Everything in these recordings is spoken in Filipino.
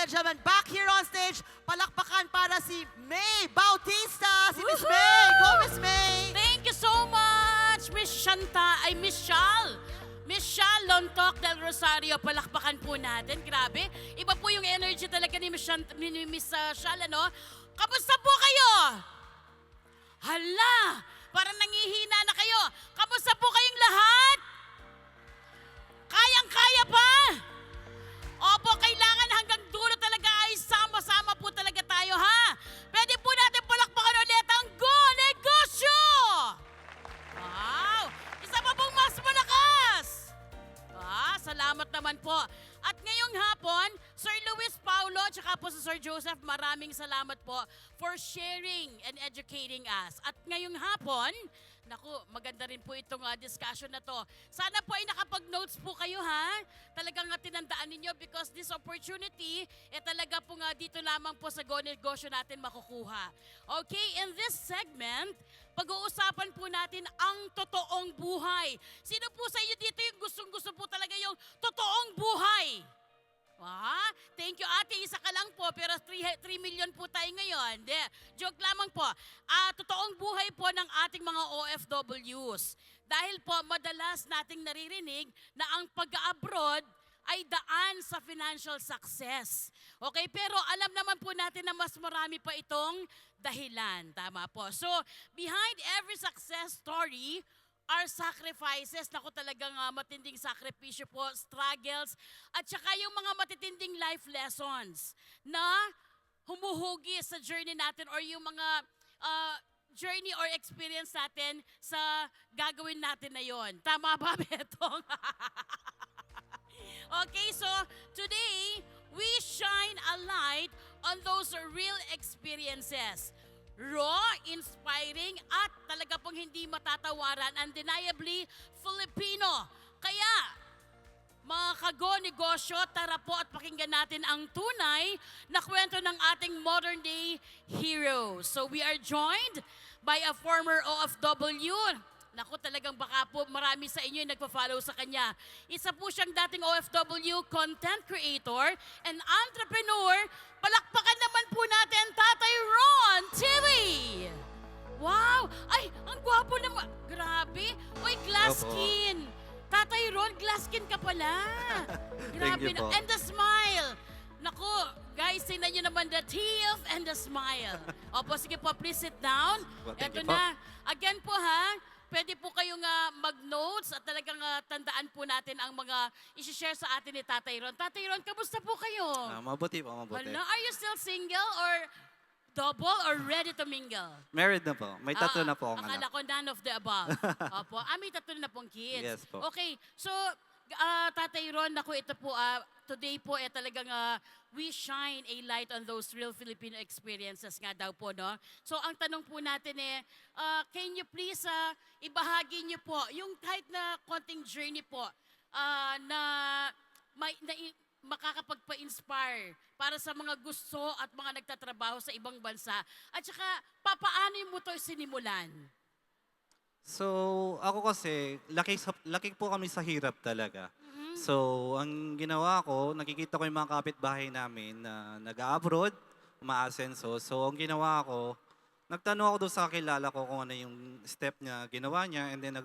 and gentlemen, back here on stage, palakpakan para si May Bautista. Si Miss May. Go, Miss May. Thank you so much, Miss Shanta, ay Miss Shal. Miss Shal Lontok del Rosario, palakpakan po natin. Grabe, iba po yung energy talaga ni Miss, Shal, ano? Kamusta po kayo? Hala, parang nangihina na kayo. Kamusta po kayong lahat? Kayang-kaya pa? Opo, kailangan hanggang dulo talaga ay sama-sama po talaga tayo, ha? Pwede po natin palakpakan ulit ang Go Negosyo! Wow! Isa pa pong mas malakas! Salamat naman po. At ngayong hapon, Sir Luis Paulo at saka po sa Sir Joseph, maraming salamat po for sharing and educating us. At ngayong hapon, naku, maganda rin po itong discussion na to. Sana po ay nakapag-notes po kayo, ha? Talagang tinandaan ninyo because this opportunity, talaga po nga dito lamang po sa Go Negosyo natin makukuha. Okay, in this segment, pag-uusapan po natin ang totoong buhay. Sino po sa inyo dito yung gustong-gusto po talaga yung totoong buhay? Thank you ate, isa ka lang po pero 3 million po tayo ngayon. De, joke lamang po. Totoong buhay po ng ating mga OFWs. Dahil po madalas nating naririnig na ang pag-abroad ay daan sa financial success. Okay, pero alam naman po natin na mas marami pa itong dahilan. Tama po. So, behind every success story are sacrifices, naku talagang matinding sakripisyo po, struggles, at saka yung mga matitinding life lessons na humuhugi sa journey natin or yung mga journey or experience natin sa gagawin natin na yon. Tama ba, Betong? Okay, so today, we shine a light on those real experiences. Raw, inspiring, at talaga pong hindi matatawaran, undeniably Filipino. Kaya, mga Go Negosyo, tara po at pakinggan natin ang tunay na kwento ng ating modern day hero. So we are joined by a former OFW. Naku, talagang baka po marami sa inyo yung nagpa-follow sa kanya. Isa po siyang dating OFW, content creator, and entrepreneur. Palakpakan naman po natin, Tatay Ron TV! Wow! Ay, ang gwapo naman. Grabe. Uy, glass skin. Tatay Ron, glass skin ka pala. Grabe. Thank you po. And the smile. Naku, guys, tingnan nyo naman the teeth and the smile. Opo, sige po, please sit down. Thank Ito you po. na. Again po ha, pwede po kayong mag-notes at talagang tandaan po natin ang mga isi-share sa atin ni Tatay Ron. Tatay Ron, kamusta po kayo? Mabuti po, mabuti. Wala, are you still single or double or ready to mingle? Married na po. May tatlo na po akong Akala anak. ko none of the above. Opo, may tatlo na pong kids. Yes po. Okay, so Tatay Ron, ako ito po, today po talagang we shine a light on those real Filipino experiences nga daw po, no? So ang tanong po natin can you please ibahagi niyo po yung kahit na konting journey po na makakapagpa-inspire para sa mga gusto at mga nagtatrabaho sa ibang bansa. At saka, papaano mo ito sinimulan? So, ako kasi, laki po kami sa hirap talaga. So, ang ginawa ko, nakikita ko yung mga kapitbahay namin na nag-abroad, umaasenso. So, ang ginawa ko, nagtanong ako doon sa kakilala ko kung ano yung step niya, ginawa niya, and then,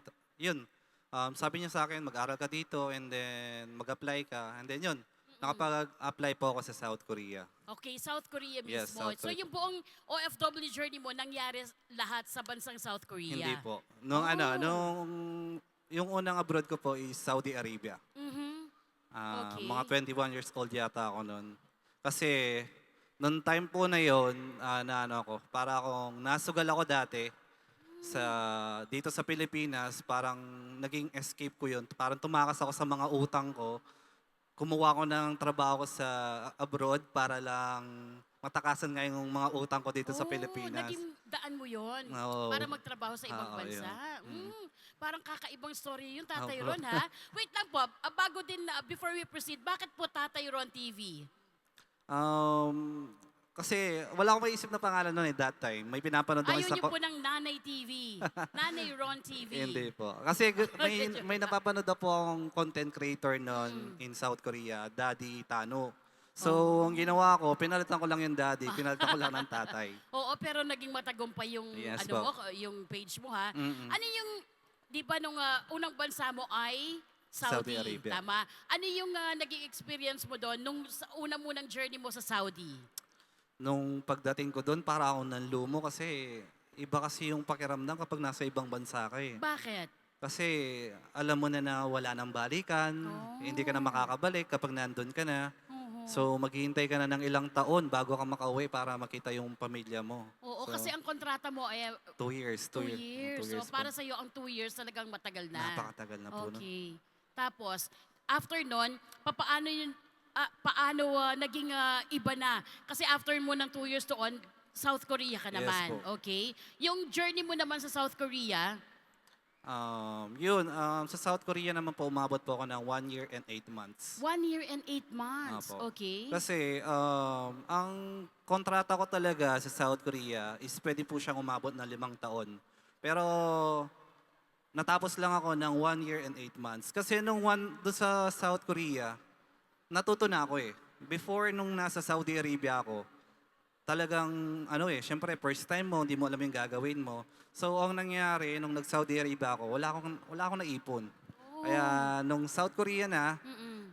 sabi niya sa akin, mag-aral ka dito, and then mag-apply ka, and then yun, nakapag-apply po ako sa South Korea. Okay, South Korea mismo. Yes, South So Korea. yung buong OFW journey mo, nangyari lahat sa bansang South Korea? Hindi po. Yung unang abroad ko po is Saudi Arabia. Okay. Mga 21 years old yata ako noon. Kasi, noong time po na yon, para akong nasugal ako dati dito sa Pilipinas, parang naging escape ko yun. Parang tumakas ako sa mga utang ko. Kumuha ko ng trabaho sa abroad para lang matakasan nga yung mga utang ko dito sa Pilipinas. Naging daan mo yun Oo. para magtrabaho sa ibang Oo, bansa. yun. Parang kakaibang story yung Tatay Opo. Ron, ha? Wait lang po, bago din, before we proceed, bakit po Tatay Ron TV? Kasi wala akong maisip na pangalan noon that time. May pinapanood ako Ayaw sa... niyo po ng Nanay TV. Nanay Ron TV. Hindi po. Kasi may napapanood po akong content creator noon in South Korea, Daddy Tano. So, ang ginawa ko, pinalitan ko lang yung daddy, pinalitan ko lang ng tatay. Oo, pero naging matagumpay yung Yes ano po. mo, yung page mo ha. Mm-mm. Ano yung, di ba nung unang bansa mo ay Saudi Saudi, Arabia. tama? Ano yung naging experience mo doon nung sa una munang journey mo sa Saudi? Nung pagdating ko doon, para ako nanlumo kasi iba kasi yung pakiramdam kapag nasa ibang bansa ka eh. Bakit? Kasi alam mo na wala nang balikan, hindi ka na makakabalik kapag nandun ka na. Oo. So maghihintay ka na ng ilang taon bago ka makauwi para makita yung pamilya mo. Oo, So, kasi ang kontrata mo ay 2 years. 2 years. So, po. para sa iyo ang 2 years talagang matagal na. Napakatagal na po. No? Okay. Tapos, after nun, paano yun, naging iba na? Kasi after mo ng 2 years doon, South Korea ka Yes naman. po. Okay? Yung journey mo naman sa South Korea, Sa South Korea naman po, umabot po ako ng 1 year and 8 months. 1 year and 8 months. Apo. Okay? Kasi ang kontrata ko talaga sa South Korea is pwede po siyang umabot ng 5 taon. Pero natapos lang ako ng 1 year and 8 months. Kasi doon sa South Korea, natuto na ako eh. Before nung nasa Saudi Arabia ako, talagang syempre first time mo, hindi mo alam yung gagawin mo. So ang nangyari nung nag-Saudi Arabia ako, wala akong naipon. Kaya nung South Korea na,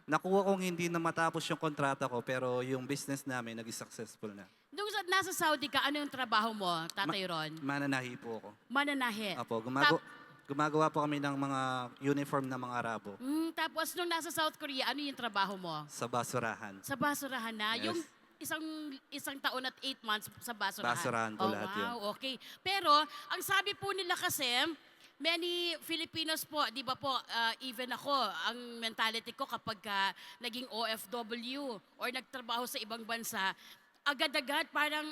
nakuha kong hindi na matapos yung kontrata ko pero yung business namin naging successful na. Nung nasa Saudi ka, ano yung trabaho mo, Tatay Ron? Mananahi po ako. Mananahi. Apo, gumagawa po kami ng mga uniform ng mga Arabo Tapos nung nasa South Korea, ano yung trabaho mo? sa basurahan. Sa basurahan na? Yes. Yung isang taon at 8 months sa basurahan? Basurahan po lahat yun. Wow, okay. Pero, ang sabi po nila kasi, many Filipinos po, di ba po, even ako, ang mentality ko kapag naging OFW or nagtrabaho sa ibang bansa, agad-agad parang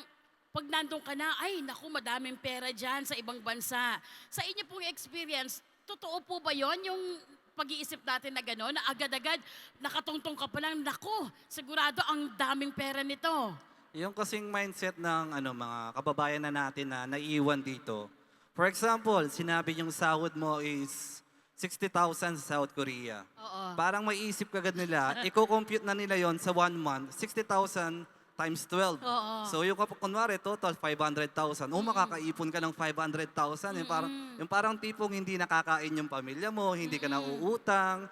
pag nandun ka na, ay naku, madaming pera dyan sa ibang bansa. Sa inyo pong experience, totoo po ba yon yung pag-iisip natin na gano'n, na agad-agad nakatungtong ka pa lang, naku, sigurado ang daming pera nito. Yung kasing mindset ng mga kababayan na natin na naiiwan dito. For example, sinabi yung sahod mo is 60,000 sa South Korea. Oo. Parang maiisip kagad nila, i-compute na nila yon sa 1 month, 60,000 times 12. Oo. So yung kunwari, total 500,000. Makakaipon ka ng 500,000. Yung parang tipong hindi nakakain yung pamilya mo, hindi ka na uutang.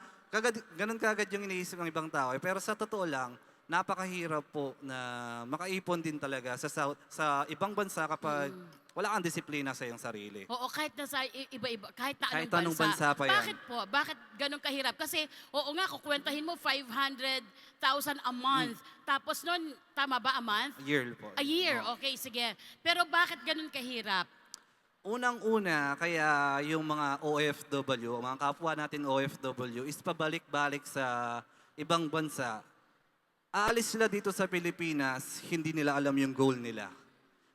Ganun kagad yung iniisip ng ibang tao. Pero sa totoo lang, napakahirap po na makaipon din talaga sa ibang bansa kapag wala kang disiplina sa iyong sarili. Oo, kahit na sa iba-iba, kahit na Kahit anong anong bansa pa yan. Bakit po? Bakit ganun kahirap? Kasi, oo nga, kukwentahin mo 500,000 a month. Tapos nun, tama ba a month? Year po. A year, Oo. okay, sige. Pero bakit ganun kahirap? Unang-una, kaya yung mga OFW, mga kapwa natin OFW, is pabalik-balik sa ibang bansa. Aalis sila dito sa Pilipinas, hindi nila alam yung goal nila.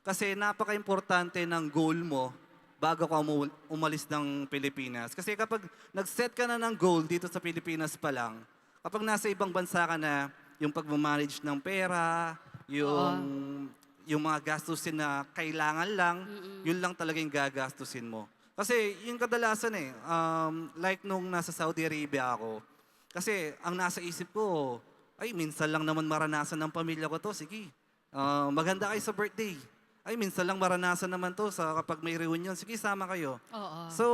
Kasi napaka-importante ng goal mo bago ka umalis ng Pilipinas. Kasi kapag nag-set ka na ng goal dito sa Pilipinas pa lang, kapag nasa ibang bansa ka na, yung pag-manage ng pera, yung mga gastusin na kailangan lang, yun lang talaga yung gagastusin mo. Kasi yung kadalasan like nung nasa Saudi Arabia ako, kasi ang nasa isip ko, ay minsan lang naman maranasan ng pamilya ko to, sige, maganda kayo sa birthday. Ay minsan lang maranasan naman to sa kapag may reunion, sige sama kayo. Oo. So,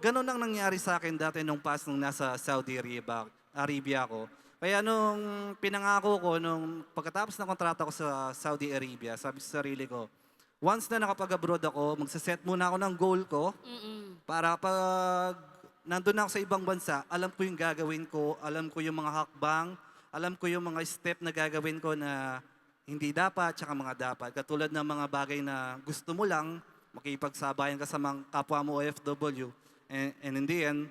ganun ang nangyari sa akin dati nung nung nasa Saudi Arabia ako. Kaya nung pinangako ko, nung pagkatapos ng kontrata ko sa Saudi Arabia, sabi sa sarili ko, once na nakapag-abroad ako, magsaset muna ako ng goal ko para pag nandun ako sa ibang bansa, alam ko yung gagawin ko, alam ko yung mga hakbang, alam ko yung mga step na gagawin ko na hindi dapat, tsaka mga dapat. Katulad ng mga bagay na gusto mo lang, makipagsabayan ka sa mga kapwa mo OFW, and in the end,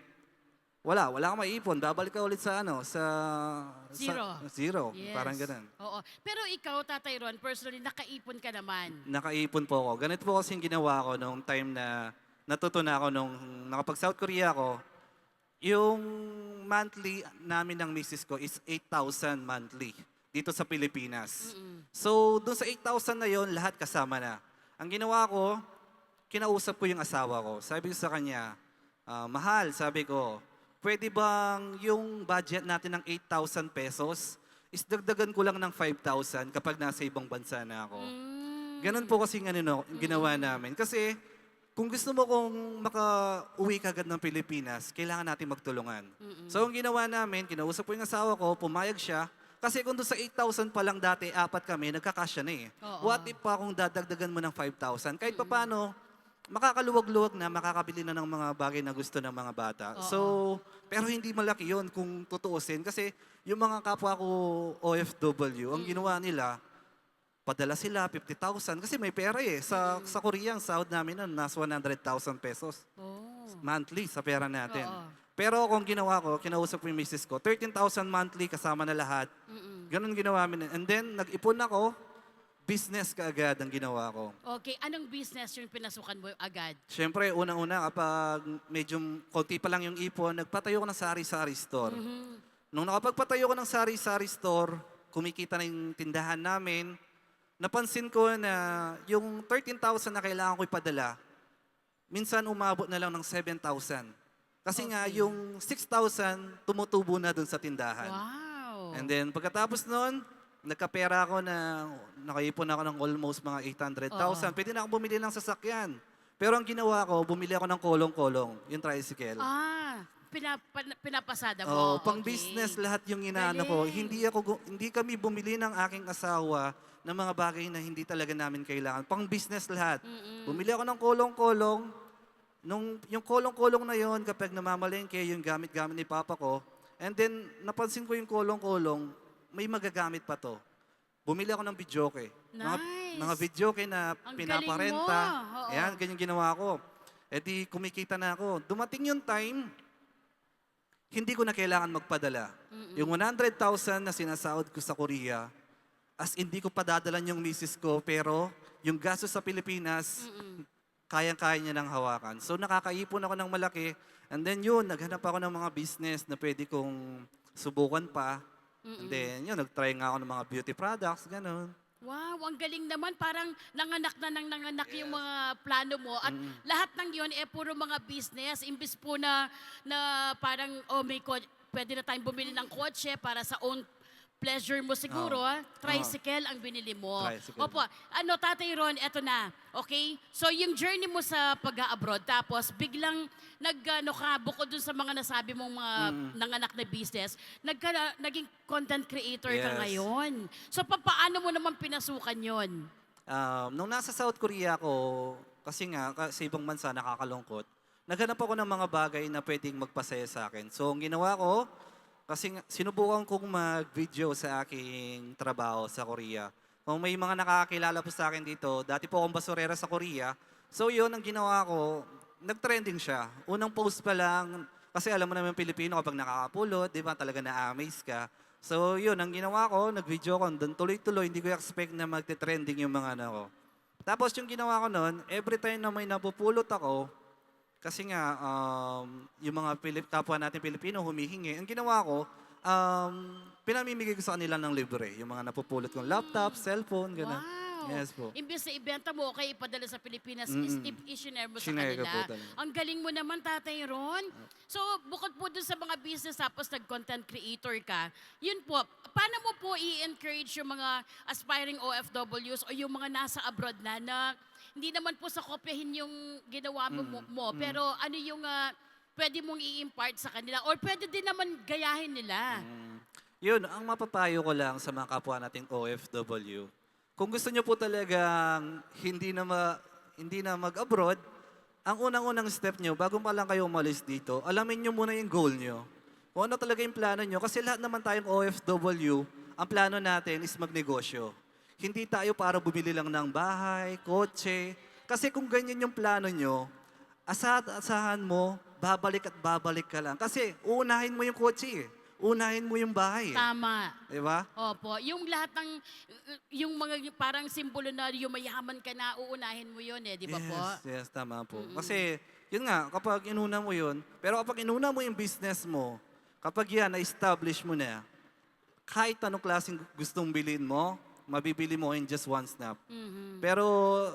wala kang maipon. Babalik ka ulit sa Zero. Zero. Yes. Parang ganun. Oo. Pero ikaw, Tatay Ron, personally, nakaipon ka naman. Nakaipon po ako. Ganito po kasi yung ginawa ko nung time na natuto na ako nung nakapag South Korea ako. Yung monthly namin ng misis ko is 8,000 monthly dito sa Pilipinas. So, doon sa 8,000 na yon lahat kasama na. Ang ginawa ko, kinausap ko yung asawa ko. Sabi ko sa kanya, mahal, sabi ko, pwede bang yung budget natin ng 8,000 pesos, is dagdagan ko lang ng 5,000 kapag nasa ibang bansa na ako. Ganun po kasi ginawa namin. Kasi kung gusto mo kong maka-uwi ka agad ng Pilipinas, kailangan natin magtulungan. So ang ginawa namin, kinausap ko yung asawa ko, pumayag siya. Kasi kung doon sa 8,000 pa lang dati, 4 kami, nagkakasya na eh. Oo. What if pa kung dadagdagan mo ng 5,000? Kahit pa paano, makakaluwag-luwag na, makakabili na ng mga bagay na gusto ng mga bata. So, pero hindi malaki yon kung tutuusin. Kasi yung mga kapwa ko OFW, ang ginawa nila, padala sila 50,000 kasi may pera eh. Sa Korea, ang sahod namin nun, nasa 100,000 pesos. Oh. Monthly sa pera natin. Oo. Pero kung ginawa ko, kinausap ko yung misis ko, 13,000 monthly kasama na lahat. Ganun ginawa namin. And then, nag-ipon ako, business kaagad ang ginawa ko. Okay, anong business yung pinasukan mo agad? Siyempre, unang-una, kapag medyo konti pa lang yung ipon, nagpatayo ko ng sari-sari store. Nung nakapagpatayo ko ng sari-sari store, kumikita na yung tindahan namin, napansin ko na yung 13,000 na kailangan ko ipadala, minsan umabot na lang ng 7,000. Kasi nga, yung 6,000 tumutubo na dun sa tindahan. Wow. And then, pagkatapos nun, nagkapera ako na, nakaipon ako ng almost mga 800,000. Pwede na akong bumili ng sasakyan. Pero ang ginawa ko, bumili ako ng kolong-kolong, yung tricycle. Pinapasada Oh, mo. pang Okay. business lahat yung inaano ko. Hindi kami bumili ng aking asawa ng mga bagay na hindi talaga namin kailangan. Pang business lahat. Bumili ako ng kolong-kolong. Yung kolong-kolong na yon, kapag namamalengke, yung gamit-gamit ni Papa ko. And then, napansin ko yung kolong-kolong, may magagamit pa to. Bumili ako ng videoke. Nice. Mga videoke na Ang pinaparenta. galing mo. Oo. Ayan, ganyan ginawa ko. E di, kumikita na ako. Dumating yung time, hindi ko na kailangan magpadala. Yung 100,000 na sinasahod ko sa Korea, as hindi ko padadalan yung misis ko, pero yung gastos sa Pilipinas, kayang-kaya niya nang hawakan. So nakakaipon ako ng malaki. And then yun, naghanap ako ng mga business na pwede kong subukan pa. And then yun, nag-try nga ako ng mga beauty products, gano'n. Wow, ang galing naman. Parang nanganak na nang nanganak yung mga plano mo. At lahat ng yun, puro mga business. Imbis po na parang, pwede na tayong bumili ng kotse para sa own pleasure mo siguro. Tricycle ang binili mo. Tricycle. Opo, Tatay Ron, eto na. Okay? So yung journey mo sa pag-abroad, tapos biglang bukod dun sa mga nasabi mong mga nanganak na business, naging content creator ka Yes. ngayon. So paano mo naman pinasukan yon? Nung nasa South Korea ako, kasi nga, sa ibang bansa nakakalungkot, naghanap ako ng mga bagay na pwedeng magpasaya sa akin. So, ang ginawa ko, kasi sinubukan kong mag-video sa aking trabaho sa Korea. Kung may mga nakakakilala po sa akin dito, dati po akong basurera sa Korea. So, yun ang ginawa ko, nag-trending siya. Unang post pa lang, kasi alam mo naman Pilipino kapag nakakapulot, di ba, talaga na-amaze ka. So, yun, ang ginawa ko, nag-video ko, doon tuloy-tuloy, hindi ko expect na magte-trending yung mga ano ko. Tapos yung ginawa ko noon, every time na may napupulot ako, kasi nga, yung mga kapwa natin Pilipino humihingi, ang ginawa ko, pinamimigay ko sa kanila ng libre. Yung mga napupulot kong laptop, cellphone, gano'n. Wow! Yes po. Imbes na ibenta mo, okay, ipadala sa Pilipinas, i-share mo sa Shinare ko kanila. po talaga. Ang galing mo naman, Tatay Ron. So, bukod po dun sa mga business, tapos nag-content creator ka, yun po, paano mo po i-encourage yung mga aspiring OFWs o yung mga nasa abroad na hindi naman po sa kopyahin yung ginawa mo, pero ano yung pwede mong i-impart sa kanila or pwede din naman gayahin nila? Yun, ang mapapayo ko lang sa mga kapwa nating OFW, kung gusto nyo po talagang hindi na mag-abroad, ang unang-unang step nyo, bago pa lang kayo umalis dito, alamin nyo muna yung goal nyo. Kung ano talaga yung plano nyo. Kasi lahat naman tayong OFW, ang plano natin is magnegosyo. Hindi tayo para bumili lang ng bahay, kotse. Kasi kung ganyan yung plano nyo, asahan mo, babalik at babalik ka lang. Kasi uunahin mo yung kotse eh. Unahin mo yung bahay eh. Tama. Di ba? Opo. Yung lahat ng, yung mga parang simbolo na yumayaman ka na, uunahin mo yun di ba po? Yes, tama po. Kasi, yun nga, kapag inuna mo yun, pero kapag inuna mo yung business mo, kapag yan, na-establish mo na, kahit anong klaseng gustong bilhin mo, mabibili mo in just one snap. Pero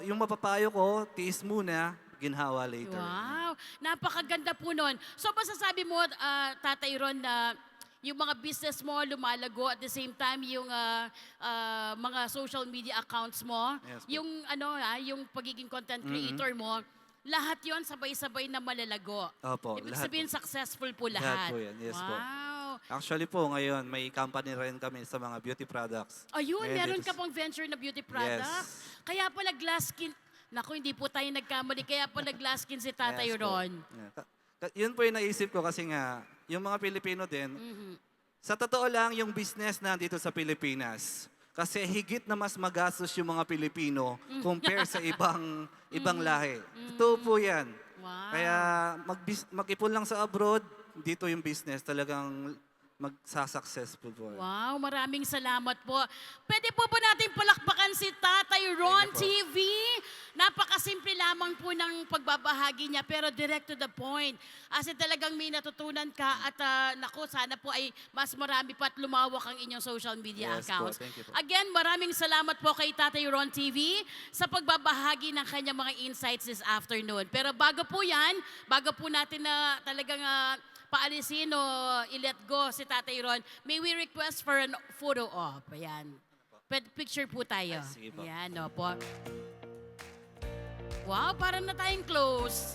yung mapapayo ko, tiis muna, ginhawa later. Wow! Napakaganda po nun. So, masasabi mo, Tatay Ron, na yung mga business mo lumalago at the same time yung mga social media accounts mo, Yes po. yung yung pagiging content creator mo, lahat yon sabay-sabay na malalago. Opo, Ibig lahat sabihin po. successful po Lahat lahat. po yan, yes po. Wow. Actually po, ngayon, may company rin kami sa mga beauty products. Ayun, Ngayon, meron dito ka pang venture na beauty products. Kaya pala glass skin. Naku, hindi po tayo nagkamali. Kaya pala glass skin si Tatay Yes po. Ron. Yeah. Yun po yung naisip ko kasi nga, yung mga Pilipino din, sa totoo lang, yung business na dito sa Pilipinas, kasi higit na mas magastos yung mga Pilipino compare sa ibang lahi. Ito po yan. Wow. Kaya mag-ipon lang sa abroad, dito yung business talagang magsa-successful po. Wow, maraming salamat po. Pwede po ba natin palakpakan si Tatay Ron Thank you po. TV? Napakasimple lamang po ng pagbabahagi niya pero direct to the point. Kasi talagang may natutunan ka at naku, sana po ay mas marami pa at lumawak ang inyong social media Yes po, accounts. thank you po. Again, maraming salamat po kay Tatay Ron TV sa pagbabahagi ng kanyang mga insights this afternoon. Pero bago po yan, bago po natin na talagang paalisin o i-let go si Tatay Ron, may we request for an photo op. Ayan. Picture po tayo. Ay, sige po. Ayan, opo. Wow, parang na tayong close.